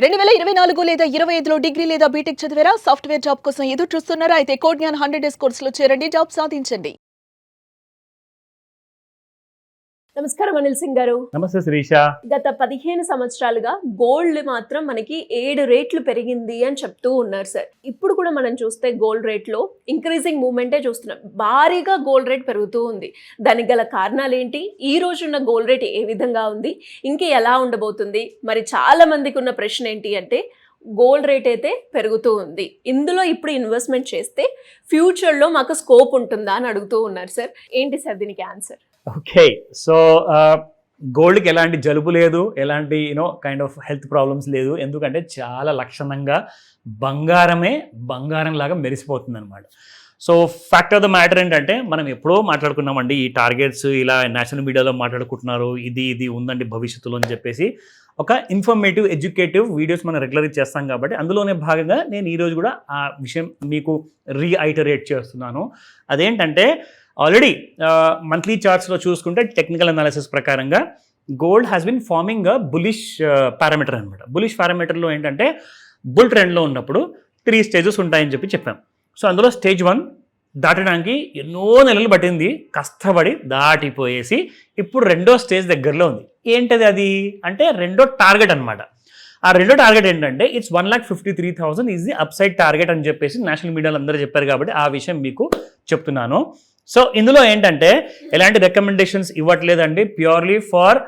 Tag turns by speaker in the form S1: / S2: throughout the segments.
S1: 2024 లేదా 25లో డిగ్రీ లేదా బీటెక్ చదివారా? సాఫ్ట్‌వేర్ జాబ్ కోసం ఎదురు చూస్తున్నారా? అయితే కోడ్ జ్ఞాన్ 100 డేస్ కోర్సులో చేరండి, జాబ్ సాధించండి. నమస్కారం అనిల్ సింగ్ గారు.
S2: నమస్తే శిరీష.
S1: గత 15 సంవత్సరాలుగా గోల్డ్ మాత్రం మనకి 7 రేట్లు పెరిగింది అని చెప్తూ ఉన్నారు సార్. ఇప్పుడు కూడా మనం చూస్తే గోల్డ్ రేట్లో ఇంక్రీజింగ్ మూవ్మెంటే చూస్తున్నాం. భారీగా గోల్డ్ రేట్ పెరుగుతూ ఉంది. దానికి గల కారణాలు ఏంటి? ఈ రోజున్న గోల్డ్ రేట్ ఏ విధంగా ఉంది? ఇంకా ఎలా ఉండబోతుంది? మరి చాలా మందికి ఉన్న ప్రశ్న ఏంటి అంటే, గోల్డ్ రేట్ అయితే పెరుగుతూ ఉంది, ఇందులో ఇప్పుడు ఇన్వెస్ట్మెంట్ చేస్తే ఫ్యూచర్లో మాకు స్కోప్ ఉంటుందా అని అడుగుతూ ఉన్నారు సార్. ఏంటి సార్ దీనికి ఆన్సర్?
S2: ఓకే, సో గోల్డ్కి ఎలాంటి జలుబు లేదు, ఎలాంటి కైండ్ ఆఫ్ హెల్త్ ప్రాబ్లమ్స్ లేదు. ఎందుకంటే చాలా లక్షణంగా బంగారమే బంగారం లాగా మెరిసిపోతుంది అనమాట. So fact of the matter ఏంటంటే, మనం ఎప్పుడో మాట్లాడుకున్నామండి ఈ టార్గెట్స్, ఇలా నేషనల్ మీడియాలో మాట్లాడుకుంటున్నారు, ఇది ఉందండి భవిష్యత్తులో అని చెప్పేసి. ఒక ఇన్ఫర్మేటివ్ ఎడ్యుకేటివ్ వీడియోస్ మనం రెగ్యులర్గా చేస్తాం కాబట్టి అందులోనే భాగంగా నేను ఈరోజు కూడా ఆ విషయం మీకు రీఐటరేట్ చేస్తున్నాను. అదేంటంటే, ఆల్రెడీ మంత్లీ చార్ట్స్లో చూసుకుంటే టెక్నికల్ అనాలిసిస్ ప్రకారంగా gold has been farming bullish parameter అనమాట. బులిష్ పారామీటర్లో ఏంటంటే, బుల్ ట్రెండ్లో ఉన్నప్పుడు 3 స్టేజెస్ ఉంటాయని చెప్పాం. సో అందులో స్టేజ్ 1 దాటడానికి ఎన్నో నెలలు పట్టింది, కష్టపడి దాటిపోయేసి ఇప్పుడు రెండో స్టేజ్ దగ్గరలో ఉంది. ఏంటది అది అంటే, రెండో టార్గెట్ అనమాట. ఆ రెండో టార్గెట్ ఏంటంటే, it's 1,53,000 is the upside target అని చెప్పేసి నేషనల్ మీడియాలో అందరూ చెప్పారు కాబట్టి ఆ విషయం మీకు చెప్తున్నాను. సో ఇందులో ఏంటంటే, ఎలాంటి రికమెండేషన్స్ ఇవ్వట్లేదండి, ప్యూర్లీ ఫర్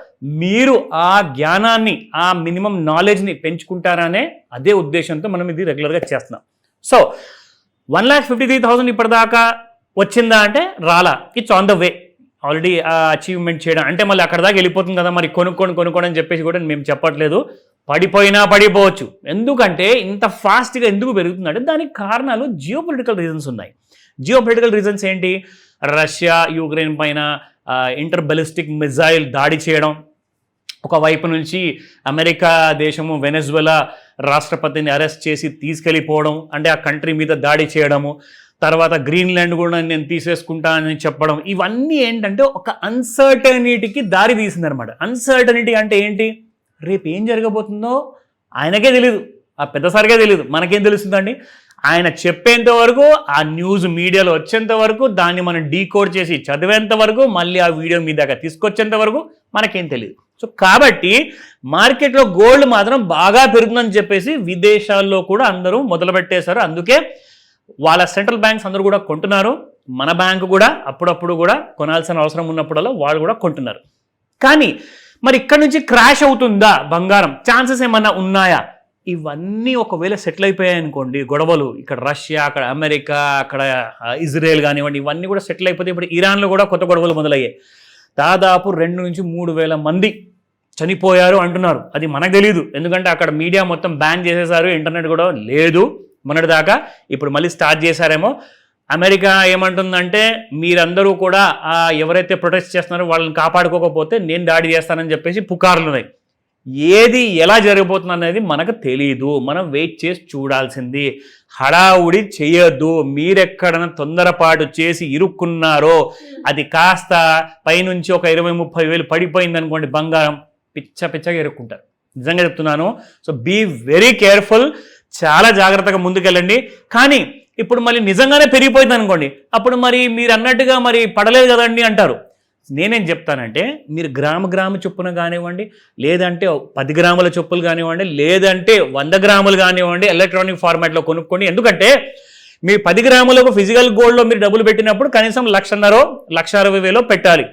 S2: మీరు ఆ జ్ఞానాన్ని, ఆ మినిమం నాలెడ్జ్ని పెంచుకుంటారనే అదే ఉద్దేశంతో మనం ఇది రెగ్యులర్గా చేస్తున్నాం. సో 1,53,000 ఇప్పటిదాకా వచ్చిందా అంటే రాలా, it's on the way. Already achievement చేయడం అంటే మళ్ళీ అక్కడ దాకా వెళ్ళిపోతుంది కదా, మరి కొనుక్కోండి అని చెప్పేసి కూడా మేము చెప్పట్లేదు. పడిపోయినా పడిపోవచ్చు. ఎందుకంటే ఇంత ఫాస్ట్గా ఎందుకు పెరుగుతుందంటే దానికి కారణాలు జియోపొలిటికల్ రీజన్స్ ఉన్నాయి. జియోపొలిటికల్ రీజన్స్ ఏంటి? రష్యా యుక్రెయిన్ పైన ఇంటర్ బలిస్టిక్ మిజైల్ దాడి చేయడం, ఒకవైపు నుంచి అమెరికా దేశము వెనెజువెలా రాష్ట్రపతిని అరెస్ట్ చేసి తీసుకెళ్ళిపోవడం, అంటే ఆ కంట్రీ మీద దాడి చేయడము, తర్వాత గ్రీన్లాండ్ కూడా నేను తీసేసుకుంటానని చెప్పడం, ఇవన్నీ ఏంటంటే ఒక అన్సర్టనిటీకి దారి తీసిందనమాట. అన్సర్టనిటీ అంటే ఏంటి? రేపు ఏం జరగబోతుందో ఆయనకే తెలియదు, ఆ పెద్దసారిగా తెలియదు, మనకేం తెలుస్తుందండి? ఆయన చెప్పేంత వరకు, ఆ న్యూస్ మీడియాలో వచ్చేంత వరకు, దాన్ని మనం డీకోడ్ చేసి చదివేంత వరకు, మళ్ళీ ఆ వీడియో మీ దగ్గర తీసుకొచ్చేంత వరకు మనకేం తెలియదు. సో కాబట్టి మార్కెట్లో గోల్డ్ మాత్రం బాగా పెరుగుతుందని చెప్పేసి విదేశాల్లో కూడా అందరూ మొదలుపెట్టేశారు. అందుకే వాళ్ళ సెంట్రల్ బ్యాంక్స్ అందరూ కూడా కొంటున్నారు. మన బ్యాంకు కూడా అప్పుడప్పుడు కూడా కొనాల్సిన అవసరం ఉన్నప్పుడల్లా వాళ్ళు కూడా కొంటున్నారు. కానీ మరి ఇక్కడ నుంచి క్రాష్ అవుతుందా బంగారం? ఛాన్సెస్ ఏమన్నా ఉన్నాయా? ఇవన్నీ ఒకవేళ సెటిల్ అయిపోయాయి అనుకోండి, గొడవలు, ఇక్కడ రష్యా, అక్కడ అమెరికా, అక్కడ ఇజ్రాయెల్ కానివ్వండి, ఇవన్నీ కూడా సెటిల్ అయిపోతే ఇప్పుడు ఇరాన్లో కూడా కొత్త గొడవలు మొదలయ్యాయి. దాదాపు 2 నుంచి 3,000 మంది చనిపోయారు అంటున్నారు. అది మనకు తెలియదు, ఎందుకంటే అక్కడ మీడియా మొత్తం బ్యాన్ చేసేసారు, ఇంటర్నెట్ కూడా లేదు మొన్నటిదాకా. ఇప్పుడు మళ్ళీ స్టార్ట్ చేశారేమో. అమెరికా ఏమంటుందంటే, మీరందరూ కూడా ఎవరైతే ప్రొటెస్ట్ చేస్తున్నారో వాళ్ళని కాపాడుకోకపోతే నేను దాడి చేస్తానని చెప్పేసి పుకార్లు ఉన్నాయి. ఏది ఎలా జరగబోతుంది అనేది మనకు తెలియదు, మనం వెయిట్ చేసి చూడాల్సింది. హడావుడి చేయొద్దు. మీరెక్కడైనా తొందరపాటు చేసి ఇరుక్కున్నారో, అది కాస్త పైనుంచి ఒక 20-30 వేలు పడిపోయింది అనుకోండి, బంగారం పిచ్చగా ఇరుక్కుంటారు. నిజంగా చెప్తున్నాను. సో బీ వెరీ కేర్ఫుల్, చాలా జాగ్రత్తగా ముందుకెళ్ళండి. కానీ ఇప్పుడు మళ్ళీ నిజంగానే పెరిగిపోయింది అనుకోండి, అప్పుడు మరి మీరు అన్నట్టుగా మరి పడలేదు కదండి అంటారు. నేనేం చెప్తానంటే, మీరు గ్రామ చొప్పున కానివ్వండి, లేదంటే 10 గ్రాముల చొప్పులు కానివ్వండి, లేదంటే 100 గ్రాములు కానివ్వండి, ఎలక్ట్రానిక్ ఫార్మాట్లో కొనుక్కోండి. ఎందుకంటే మీరు 10 గ్రాములకు ఫిజికల్ గోల్డ్లో మీరు డబ్బులు పెట్టినప్పుడు కనీసం 1,50,000, 1,60,000 పెట్టాలి.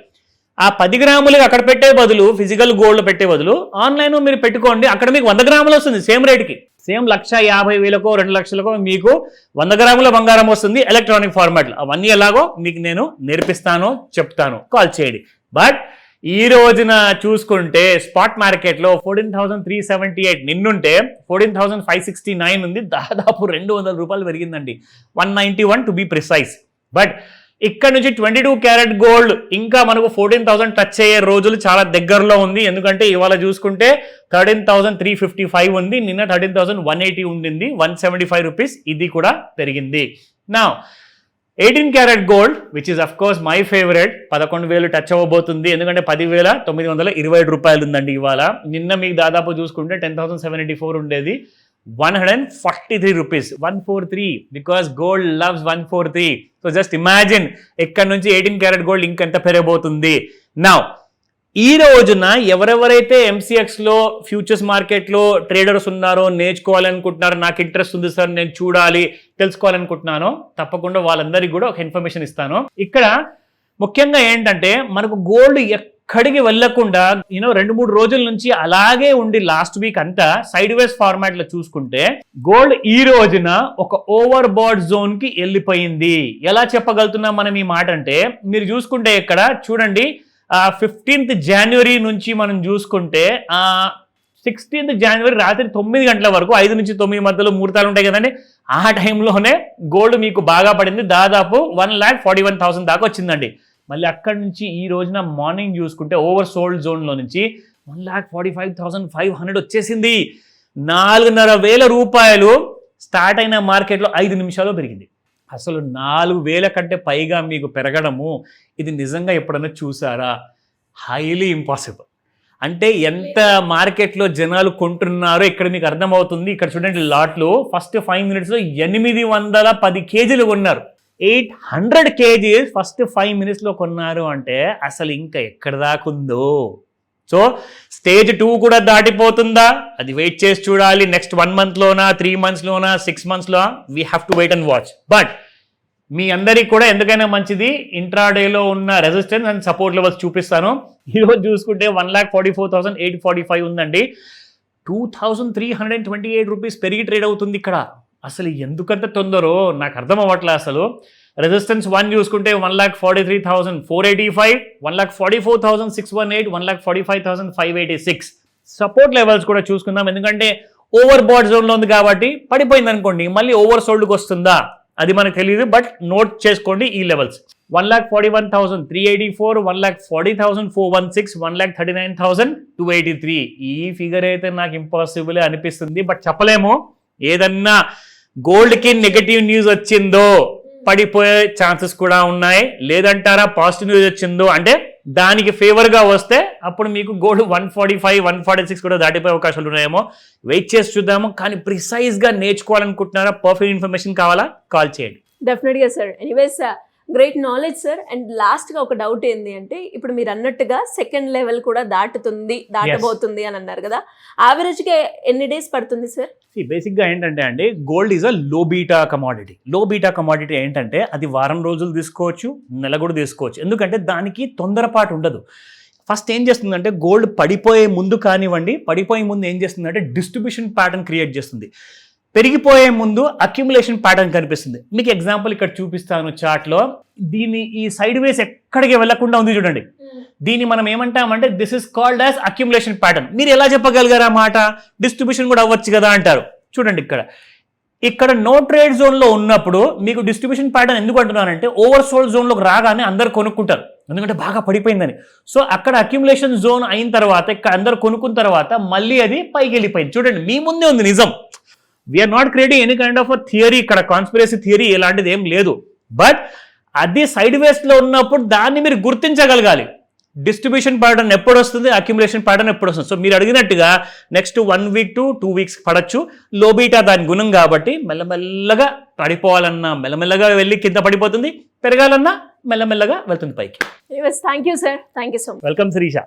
S2: ఆ 10 గ్రాములు అక్కడ పెట్టే బదులు, ఫిజికల్ గోల్డ్ పెట్టే బదులు ఆన్లైన్ మీరు పెట్టుకోండి. అక్కడ మీకు 100 గ్రాములు వస్తుంది సేమ్ రేట్కి. సేమ్ 1,50,000కో 2,00,000కో మీకు 100 గ్రాముల బంగారం వస్తుంది ఎలక్ట్రానిక్ ఫార్మాట్లో. అవన్నీ ఎలాగో మీకు నేను నేర్పిస్తాను, చెప్తాను, కాల్ చేయండి. బట్ ఈ రోజున చూసుకుంటే స్పాట్ మార్కెట్లో 14,378 నిన్నుంటే 14,569 ఉంది. దాదాపు 200 రూపాయలు పెరిగిందండి, 191 టు బీ ప్రిసైజ్. బట్ ఇక్కడ నుంచి 22 క్యారెట్ గోల్డ్ ఇంకా మనకు 14,000 టచ్ అయ్యే రోజులు చాలా దగ్గరలో ఉంది. ఎందుకంటే ఇవాళ చూసుకుంటే 13,355 ఉంది, నిన్న 13,180 ఉండింది, 175 రూపీస్ ఇది కూడా పెరిగింది. నా 18 carat gold which is of course my favourite 11,000 touch అవ్వబోతుంది, ఎందుకంటే 10,927 రూపాయలు ఉందండి ఇవాళ. నిన్న మీకు దాదాపు చూసుకుంటే 10,784 ఉండేది, 143 rupees, 143, because gold loves 143. So just imagine ఇక్కడ నుంచి 18 క్యారెట్ గోల్డ్ ఇంకెంత పెరగబోతుంది. నౌ ఈ రోజున ఎవరెవరైతే ఎంసీఎక్స్లో ఫ్యూచర్స్ మార్కెట్లో ట్రేడర్స్ ఉన్నారో, నేర్చుకోవాలనుకుంటున్నారో, నాకు ఇంట్రెస్ట్ ఉంది సార్, నేను చూడాలి, తెలుసుకోవాలనుకుంటున్నానో, తప్పకుండా వాళ్ళందరికీ కూడా ఒక ఇన్ఫర్మేషన్ ఇస్తాను. ఇక్కడ ముఖ్యంగా ఏంటంటే మనకు గోల్డ్ ఎక్కడికి వెళ్లకుండా 2-3 రోజుల నుంచి అలాగే ఉండి లాస్ట్ వీక్ అంతా సైడ్ వేస్ ఫార్మాట్ లో చూసుకుంటే గోల్డ్ ఈ రోజున ఒక ఓవర్ బాట్ జోన్ కి వెళ్ళిపోయింది. ఎలా చెప్పగలుగుతున్నాం మనం ఈ మాట అంటే, మీరు చూసుకుంటే ఇక్కడ చూడండి, 15th జనవరి నుంచి మనం చూసుకుంటే 16th జనవరి రాత్రి 9 గంటల వరకు 5 నుంచి 9 మధ్యలో ముహూర్తాలు ఉంటాయి కదండి, ఆ టైంలోనే గోల్డ్ మీకు బాగా పడింది, దాదాపు 1,41,000 దాకా వచ్చిందండి. మళ్ళీ అక్కడి నుంచి ఈ రోజున మార్నింగ్ చూసుకుంటే ఓవర్ సోల్డ్ జోన్లో నుంచి 1,45,500 వచ్చేసింది. 4,500 రూపాయలు స్టార్ట్ అయిన మార్కెట్లో 5 నిమిషాల్లో పెరిగింది. అసలు 4,000 కంటే పైగా మీకు పెరగడము ఇది నిజంగా ఎప్పుడన్నా చూసారా? Highly impossible. అంటే ఎంత మార్కెట్లో జనాలు కొంటున్నారో ఇక్కడ మీకు అర్థమవుతుంది. ఇక్కడ చూడండి, లాట్లు ఫస్ట్ 5 మినిట్స్లో 810 కేజీలు కొన్నారు. 800 కేజీస్ ఫస్ట్ 5 మినిట్స్లో కొన్నారు అంటే అసలు ఇంకా ఎక్కడ దాకుందో. సో స్టేజ్ 2 కూడా దాటిపోతుందా, అది వెయిట్ చేసి చూడాలి. నెక్స్ట్ 1 మంత్లోనా, 3 మంత్స్లోనా, 6 మంత్స్లో, we have to wait and watch. But మీ అందరికీ కూడా ఎందుకైనా మంచిది, ఇంట్రాడేలో ఉన్న రెసిస్టెన్స్ అండ్ సపోర్ట్ లెవెల్స్ చూపిస్తాను. ఈరోజు చూసుకుంటే 1,44,845 ఉందండి. 2,328 రూపీస్ పెరిగి ట్రేడ్ అవుతుంది ఇక్కడ. అసలు ఎందుకంత తొందరో నాకు అర్థం అవ్వట్లే అసలు. రెసిస్టెన్స్ 1 చూసుకుంటే 1,43,485, 1,44,618, 1,45,586. సపోర్ట్ లెవెల్స్ కూడా చూసుకుందాం, ఎందుకంటే ఓవర్ బాట్ జోన్లో ఉంది కాబట్టి పడిపోయింది అనుకోండి, మళ్ళీ ఓవర్ సోల్డ్కి వస్తుందా అది మనకు తెలియదు. బట్ నోట్ చేసుకోండి ఈ లెవెల్స్: 1,41,384, 1,40,416, 1,39,283. ఈ ఫిగర్ అయితే నాకు ఇంపాసిబుల్ అనిపిస్తుంది, బట్ చెప్పలేము. ఏదన్నా గోల్డ్కి నెగటివ్ న్యూస్ వచ్చిందో పడిపోయే ఛాన్సెస్ కూడా ఉన్నాయి, లేదంటారా పాజిటివ్ న్యూస్ వచ్చిందో అంటే దానికి ఫేవర్గా వస్తే అప్పుడు మీకు గోల్డ్ 145, 146 కూడా దాటిపోయే అవకాశాలు ఉన్నాయేమో. వెయిట్ చేసి చూద్దాము. కానీ ప్రిసైజ్గా నేర్చుకోవాలనుకుంటున్నారా, పర్ఫెక్ట్ ఇన్ఫర్మేషన్ కావాలా, కాల్ చేయండి.
S1: డెఫినెట్గా sir. Anyways great knowledge sir. And లాస్ట్గా ఒక డౌట్ ఏంది అంటే, ఇప్పుడు మీరు అన్నట్టుగా సెకండ్ లెవెల్ కూడా దాటబోతుంది అని అన్నారు కదా, యావరేజ్గా ఎన్ని డేస్ పడుతుంది సార్?
S2: బేసిక్గా ఏంటంటే అండి, గోల్డ్ ఈజ్ అ లో బీటా కమాడిటీ. లో బీటా కమాడిటీ ఏంటంటే అది వారం రోజులు తీసుకోవచ్చు, నెల కూడా తీసుకోవచ్చు, ఎందుకంటే దానికి తొందరపాటు ఉండదు. ఫస్ట్ ఏం చేస్తుందంటే గోల్డ్ పడిపోయే ముందు కానివ్వండి, పడిపోయే ముందు ఏం చేస్తుందంటే డిస్ట్రిబ్యూషన్ ప్యాటర్న్ క్రియేట్ చేస్తుంది. పెరిగిపోయే ముందు అక్యుములేషన్ ప్యాటర్న్ కనిపిస్తుంది. మీకు ఎగ్జాంపుల్ ఇక్కడ చూపిస్తాను చార్ట్లో. దీన్ని ఈ సైడ్ వేస్ ఎక్కడికి వెళ్లకుండా ఉంది చూడండి. దీన్ని మనం ఏమంటామంటే this is called as accumulation pattern. మీరు ఎలా చెప్పగలిగారా మాట? డిస్ట్రిబ్యూషన్ కూడా అవ్వచ్చు కదా అంటారు. చూడండి ఇక్కడ నో ట్రేడ్ జోన్లో ఉన్నప్పుడు మీకు డిస్ట్రిబ్యూషన్ ప్యాటర్న్ ఎందుకు అంటున్నానంటే, ఓవర్ సోల్డ్ జోన్లోకి రాగానే అందరు కొనుక్కుంటారు, ఎందుకంటే బాగా పడిపోయిందని. సో అక్కడ అక్యుములేషన్ జోన్ అయిన తర్వాత ఇక్కడ అందరు కొనుక్కున్న తర్వాత మళ్ళీ అది పైకి వెళ్ళిపోయింది. చూడండి, మీ ముందే ఉంది నిజం. We are not creating any kind of theory, ఇక్కడ కాన్స్పిరసీ థియరీ ఇలాంటిది ఏం లేదు. బట్ అది సైడ్ వేస్లో ఉన్నప్పుడు దాన్ని మీరు గుర్తించగలగాలి. డిస్ట్రిబ్యూషన్ ప్యాటర్న్ ఎప్పుడు వస్తుంది, అక్యుములేషన్ ప్యాటర్న్ ఎప్పుడు వస్తుంది. సో మీరు అడిగినట్టుగా నెక్స్ట్ 1 వీక్ to 2 వీక్స్ పడచ్చు. లోబీటా దాని గుణం కాబట్టి మెల్లమెల్లగా పడిపోవాలన్నా మెల్లమెల్లగా వెళ్ళి కింద పడిపోతుంది, పెరగాలన్నా మెల్లమెల్లగా వెళ్తుంది పైకి.
S1: Thank you sir. Thank you so much.
S2: Welcome Sirisha.